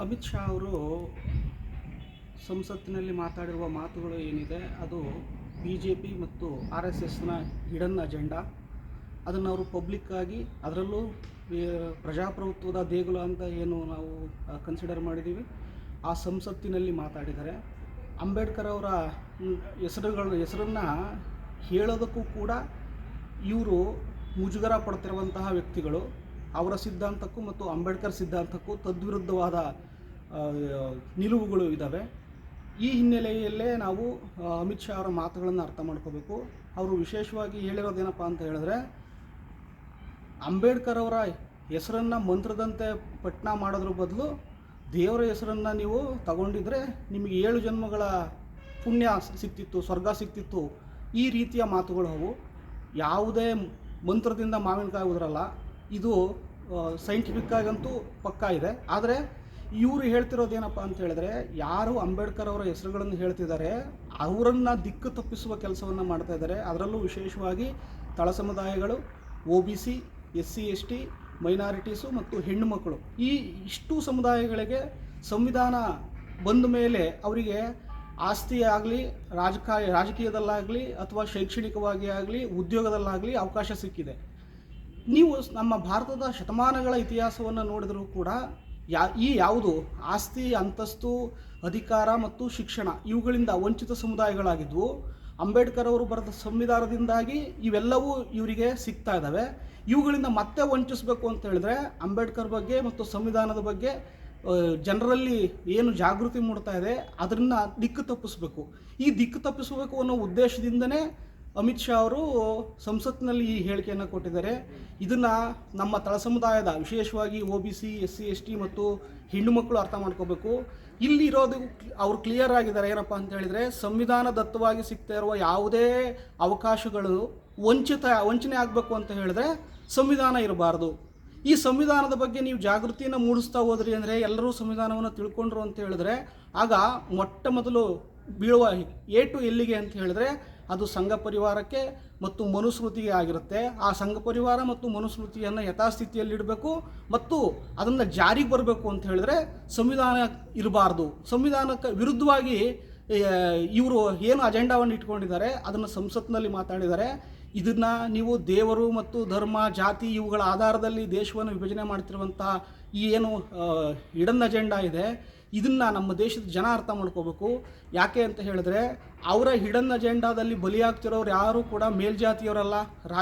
ಅಮಿತ್ ಶಾ ಅವರು ಸಂಸತ್ತಿನಲ್ಲಿ ಮಾತಾಡಿರುವ ಮಾತುಗಳು ಏನಿದೆ ಅದು ಬಿ ಜೆ ಪಿ ಮತ್ತು ಆರ್ ಎಸ್ ಎಸ್ನ ಹಿಡನ್ ಅಜೆಂಡಾ. ಅದನ್ನು ಅವರು ಪಬ್ಲಿಕ್ಕಾಗಿ, ಅದರಲ್ಲೂ ಪ್ರಜಾಪ್ರಭುತ್ವದ ದೇಗುಲ ಅಂತ ಏನು ನಾವು ಕನ್ಸಿಡರ್ ಮಾಡಿದ್ದೀವಿ, ಆ ಸಂಸತ್ತಿನಲ್ಲಿ ಮಾತಾಡಿದ್ದಾರೆ. ಅಂಬೇಡ್ಕರ್ ಅವರ ಹೆಸರನ್ನು ಹೇಳೋದಕ್ಕೂ ಕೂಡ ಇವರು ಮುಜುಗರ ಪಡ್ತಿರುವಂತಹ ವ್ಯಕ್ತಿಗಳು. ಅವರ ಸಿದ್ಧಾಂತಕ್ಕೂ ಮತ್ತು ಅಂಬೇಡ್ಕರ್ ಸಿದ್ಧಾಂತಕ್ಕೂ ತದ್ವಿರುದ್ಧವಾದ ನಿಲುವುಗಳು ಇದ್ದಾವೆ. ಈ ಹಿನ್ನೆಲೆಯಲ್ಲೇ ನಾವು ಅಮಿತ್ ಶಾ ಅವರ ಮಾತುಗಳನ್ನು ಅರ್ಥ ಮಾಡ್ಕೋಬೇಕು. ಅವರು ವಿಶೇಷವಾಗಿ ಹೇಳಿರೋದೇನಪ್ಪ ಅಂತ ಹೇಳಿದ್ರೆ, ಅಂಬೇಡ್ಕರ್ ಅವರ ಹೆಸರನ್ನು ಮಂತ್ರದಂತೆ ಪಠಣ ಮಾಡೋದ್ರ ಬದಲು ದೇವರ ಹೆಸರನ್ನು ನೀವು ತಗೊಂಡಿದ್ರೆ ನಿಮಗೆ 7 ಜನ್ಮಗಳ ಪುಣ್ಯ ಸಿಗ್ತಿತ್ತು, ಸ್ವರ್ಗ ಸಿಗ್ತಿತ್ತು. ಈ ರೀತಿಯ ಮಾತುಗಳು ಅವು. ಯಾವುದೇ ಮಂತ್ರದಿಂದ ಮಾವಿನಕಾಯಿ ಉದುರಲ್ಲ. ಇದು ಸೈಂಟಿಫಿಕ್ಕಾಗಂತೂ ಪಕ್ಕಾ ಇದೆ. ಆದರೆ ಇವರು ಹೇಳ್ತಿರೋದೇನಪ್ಪ ಅಂತ ಹೇಳಿದ್ರೆ, ಯಾರು ಅಂಬೇಡ್ಕರ್ ಅವರ ಹೆಸರುಗಳನ್ನು ಹೇಳ್ತಿದ್ದಾರೆ ಅವರನ್ನು ದಿಕ್ಕು ತಪ್ಪಿಸುವ ಕೆಲಸವನ್ನು ಮಾಡ್ತಾ ಇದ್ದಾರೆ. ಅದರಲ್ಲೂ ವಿಶೇಷವಾಗಿ ತಳ ಸಮುದಾಯಗಳು, OBC, SC ST, ಮೈನಾರಿಟೀಸು ಮತ್ತು ಹೆಣ್ಣು ಮಕ್ಕಳು, ಇಷ್ಟು ಸಮುದಾಯಗಳಿಗೆ ಸಂವಿಧಾನ ಬಂದ ಮೇಲೆ ಅವರಿಗೆ ಆಸ್ತಿ ಆಗಲಿ, ರಾಜಕೀಯದಲ್ಲಾಗಲಿ ಅಥವಾ ಶೈಕ್ಷಣಿಕವಾಗಿ ಆಗಲಿ, ಉದ್ಯೋಗದಲ್ಲಾಗಲಿ ಅವಕಾಶ ಸಿಕ್ಕಿದೆ. ನೀವು ನಮ್ಮ ಭಾರತದ ಶತಮಾನಗಳ ಇತಿಹಾಸವನ್ನು ನೋಡಿದರೂ ಕೂಡ ಯಾವುದು ಆಸ್ತಿ, ಅಂತಸ್ತು, ಅಧಿಕಾರ ಮತ್ತು ಶಿಕ್ಷಣ ಇವುಗಳಿಂದ ವಂಚಿತ ಸಮುದಾಯಗಳಾಗಿದ್ವು. ಅಂಬೇಡ್ಕರ್ ಅವರು ಬರೆದ ಸಂವಿಧಾನದಿಂದಾಗಿ ಇವೆಲ್ಲವೂ ಇವರಿಗೆ ಸಿಗ್ತಾ ಇದ್ದಾವೆ. ಇವುಗಳಿಂದ ಮತ್ತೆ ವಂಚಿಸಬೇಕು ಅಂತ ಹೇಳಿದ್ರೆ ಅಂಬೇಡ್ಕರ್ ಬಗ್ಗೆ ಮತ್ತು ಸಂವಿಧಾನದ ಬಗ್ಗೆ ಜನರಲ್ಲಿ ಏನು ಜಾಗೃತಿ ಮೂಡ್ತಾ ಇದೆ ಅದನ್ನು ದಿಕ್ಕು ತಪ್ಪಿಸಬೇಕು. ಈ ದಿಕ್ಕು ತಪ್ಪಿಸಬೇಕು ಅನ್ನೋ ಉದ್ದೇಶದಿಂದನೇ ಅಮಿತ್ ಶಾ ಅವರು ಸಂಸತ್ತಿನಲ್ಲಿ ಈ ಹೇಳಿಕೆಯನ್ನು ಕೊಟ್ಟಿದ್ದಾರೆ. ಇದನ್ನು ನಮ್ಮ ತಳ ಸಮುದಾಯದ, ವಿಶೇಷವಾಗಿ OBC, SC ST ಮತ್ತು ಹೆಣ್ಣು ಮಕ್ಕಳು ಅರ್ಥ ಮಾಡ್ಕೋಬೇಕು. ಇಲ್ಲಿರೋದು ಅವರು ಕ್ಲಿಯರ್ ಆಗಿದ್ದಾರೆ. ಏನಪ್ಪ ಅಂತ ಹೇಳಿದರೆ, ಸಂವಿಧಾನದತ್ತವಾಗಿ ಸಿಗ್ತಾ ಇರುವ ಯಾವುದೇ ಅವಕಾಶಗಳು ವಂಚನೆ ಆಗಬೇಕು ಅಂತ ಹೇಳಿದ್ರೆ ಸಂವಿಧಾನ ಇರಬಾರ್ದು. ಈ ಸಂವಿಧಾನದ ಬಗ್ಗೆ ನೀವು ಜಾಗೃತಿಯನ್ನು ಮೂಡಿಸ್ತಾ ಹೋದ್ರಿ ಅಂದರೆ, ಎಲ್ಲರೂ ಸಂವಿಧಾನವನ್ನು ತಿಳ್ಕೊಂಡ್ರು ಅಂತ ಹೇಳಿದ್ರೆ, ಆಗ ಮೊಟ್ಟ ಮೊದಲು ಬೀಳುವ ಏಟು ಎಲ್ಲಿಗೆ ಅಂತ ಹೇಳಿದ್ರೆ ಅದು ಸಂಘ ಪರಿವಾರಕ್ಕೆ ಮತ್ತು ಮನುಸ್ಮೃತಿಗೆ ಆಗಿರುತ್ತೆ. ಆ ಸಂಘ ಪರಿವಾರ ಮತ್ತು ಮನುಸ್ಮೃತಿಯನ್ನು ಯಥಾಸ್ಥಿತಿಯಲ್ಲಿಡಬೇಕು ಮತ್ತು ಅದನ್ನು ಜಾರಿಗೆ ಬರಬೇಕು ಅಂತ ಹೇಳಿದ್ರೆ ಸಂವಿಧಾನ ಇರಬಾರ್ದು. ಸಂವಿಧಾನಕ್ಕೆ ವಿರುದ್ಧವಾಗಿ ಇವರು ಏನು ಅಜೆಂಡಾವನ್ನು ಇಟ್ಕೊಂಡಿದ್ದಾರೆ ಅದನ್ನು ಸಂಸತ್ತಿನಲ್ಲಿ ಮಾತಾಡಿದ್ದಾರೆ. ಇದನ್ನು ನೀವು ದೇವರು ಮತ್ತು ಧರ್ಮ, ಜಾತಿ ಇವುಗಳ ಆಧಾರದಲ್ಲಿ ದೇಶವನ್ನು ವಿಭಜನೆ ಮಾಡ್ತಿರುವಂಥ ಈ ಏನು ಹಿಡನ್ ಅಜೆಂಡಾ ಇದೆ, ಇದನ್ನು ನಮ್ಮ ದೇಶದ ಜನ ಅರ್ಥ ಮಾಡ್ಕೋಬೇಕು. ಯಾಕೆ ಅಂತ ಹೇಳಿದ್ರೆ, ಅವರ ಹಿಡನ್ ಅಜೆಂಡಾದಲ್ಲಿ ಬಲಿಯಾಗ್ತಿರೋರು ಯಾರೂ ಕೂಡ ಮೇಲ್ಜಾತಿಯವರಲ್ಲ,